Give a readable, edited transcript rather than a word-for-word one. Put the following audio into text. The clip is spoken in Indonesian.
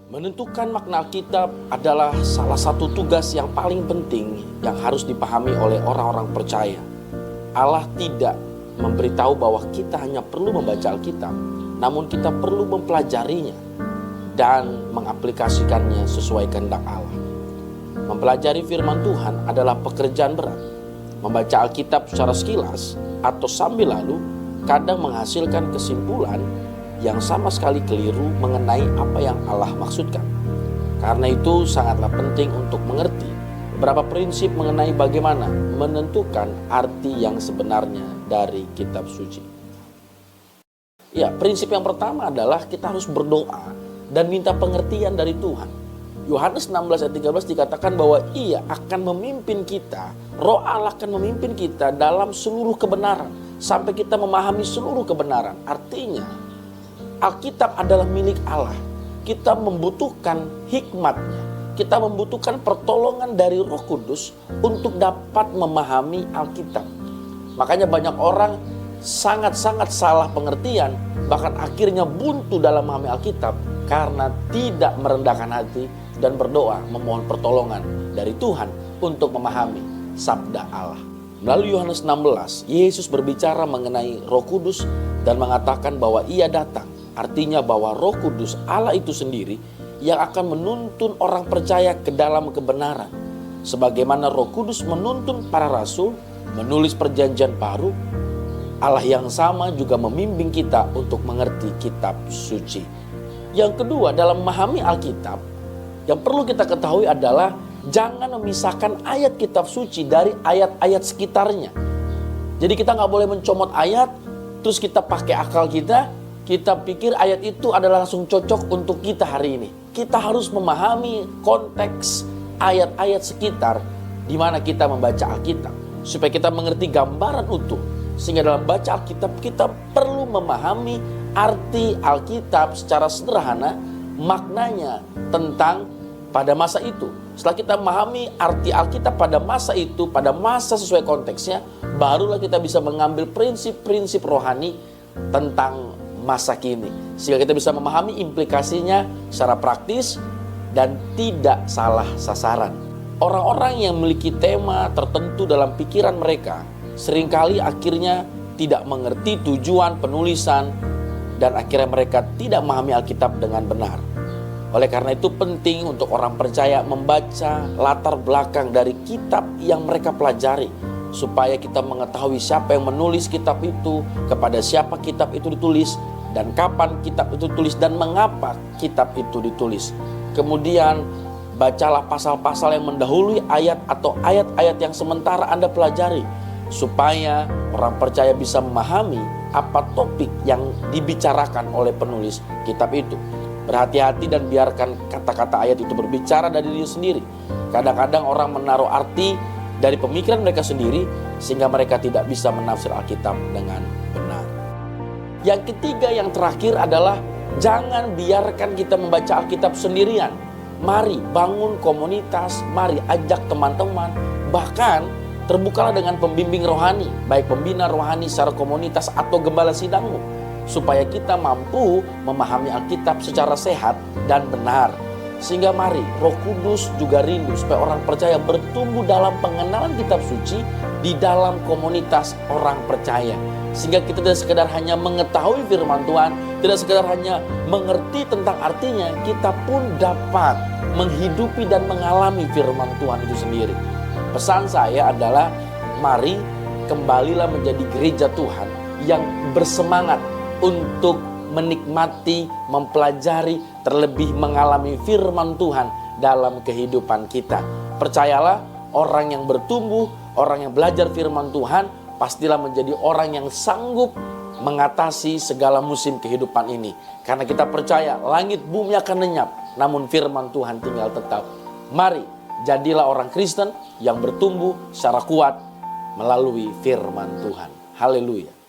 Menentukan makna Alkitab adalah salah satu tugas yang paling penting yang harus dipahami oleh orang-orang percaya. Allah tidak memberitahu bahwa kita hanya perlu membaca Alkitab, namun kita perlu mempelajarinya dan mengaplikasikannya sesuai kehendak Allah. Mempelajari firman Tuhan adalah pekerjaan berat. Membaca Alkitab secara sekilas atau sambil lalu kadang menghasilkan kesimpulan yang sama sekali keliru mengenai apa yang Allah maksudkan. Karena itu sangatlah penting untuk mengerti beberapa prinsip mengenai bagaimana menentukan arti yang sebenarnya dari kitab suci. Ya, prinsip yang pertama adalah kita harus berdoa dan minta pengertian dari Tuhan. Yohanes 16 ayat 13 dikatakan bahwa Ia akan memimpin kita, Roh Allah akan memimpin kita dalam seluruh kebenaran sampai kita memahami seluruh kebenaran. Artinya Alkitab adalah milik Allah. Kita membutuhkan hikmatnya. Kita membutuhkan pertolongan dari Roh Kudus untuk dapat memahami Alkitab. Makanya banyak orang sangat-sangat salah pengertian, bahkan akhirnya buntu dalam memahami Alkitab karena tidak merendahkan hati dan berdoa memohon pertolongan dari Tuhan untuk memahami sabda Allah. Melalui Yohanes 16, Yesus berbicara mengenai Roh Kudus dan mengatakan bahwa Ia datang. Artinya bahwa Roh Kudus Allah itu sendiri yang akan menuntun orang percaya ke dalam kebenaran. Sebagaimana Roh Kudus menuntun para rasul menulis perjanjian baru, Allah yang sama juga membimbing kita untuk mengerti kitab suci. Yang kedua, dalam memahami Alkitab, yang perlu kita ketahui adalah jangan memisahkan ayat kitab suci dari ayat-ayat sekitarnya. Jadi kita nggak boleh mencomot ayat, terus kita pakai akal kita pikir ayat itu adalah langsung cocok untuk kita hari ini. Kita harus memahami konteks ayat-ayat sekitar di mana kita membaca Alkitab, supaya kita mengerti gambaran utuh. Sehingga dalam baca Alkitab kita perlu memahami arti Alkitab secara sederhana, maknanya tentang pada masa itu. Setelah kita memahami arti Alkitab pada masa itu, pada masa sesuai konteksnya, barulah kita bisa mengambil prinsip-prinsip rohani tentang masa kini. Sehingga kita bisa memahami implikasinya secara praktis dan tidak salah sasaran. Orang-orang yang memiliki tema tertentu dalam pikiran mereka seringkali akhirnya tidak mengerti tujuan penulisan dan akhirnya mereka tidak memahami Alkitab dengan benar. Oleh karena itu penting untuk orang percaya membaca latar belakang dari kitab yang mereka pelajari, supaya kita mengetahui siapa yang menulis kitab itu, kepada siapa kitab itu ditulis, dan kapan kitab itu ditulis, dan mengapa kitab itu ditulis. Kemudian bacalah pasal-pasal yang mendahului ayat atau ayat-ayat yang sementara Anda pelajari, supaya orang percaya bisa memahami apa topik yang dibicarakan oleh penulis kitab itu. Berhati-hati dan biarkan kata-kata ayat itu berbicara dari diri sendiri. Kadang-kadang orang menaruh arti dari pemikiran mereka sendiri sehingga mereka tidak bisa menafsir Alkitab dengan benar. Yang ketiga, yang terakhir adalah jangan biarkan kita membaca Alkitab sendirian. Mari bangun komunitas, mari ajak teman-teman, bahkan terbukalah dengan pembimbing rohani, baik pembina rohani secara komunitas atau gembala sidangmu, supaya kita mampu memahami Alkitab secara sehat dan benar. Sehingga mari Roh Kudus juga rindu supaya orang percaya bertumbuh dalam pengenalan kitab suci di dalam komunitas orang percaya. Sehingga kita tidak sekedar hanya mengetahui firman Tuhan, tidak sekedar hanya mengerti tentang artinya, kita pun dapat menghidupi dan mengalami firman Tuhan itu sendiri. Pesan saya adalah mari kembalilah menjadi gereja Tuhan yang bersemangat untuk menikmati, mempelajari, terlebih mengalami firman Tuhan dalam kehidupan kita. Percayalah, orang yang bertumbuh, orang yang belajar firman Tuhan, pastilah menjadi orang yang sanggup mengatasi segala musim kehidupan ini. Karena kita percaya langit bumi akan lenyap, namun firman Tuhan tinggal tetap. Mari, jadilah orang Kristen yang bertumbuh secara kuat melalui firman Tuhan. Haleluya.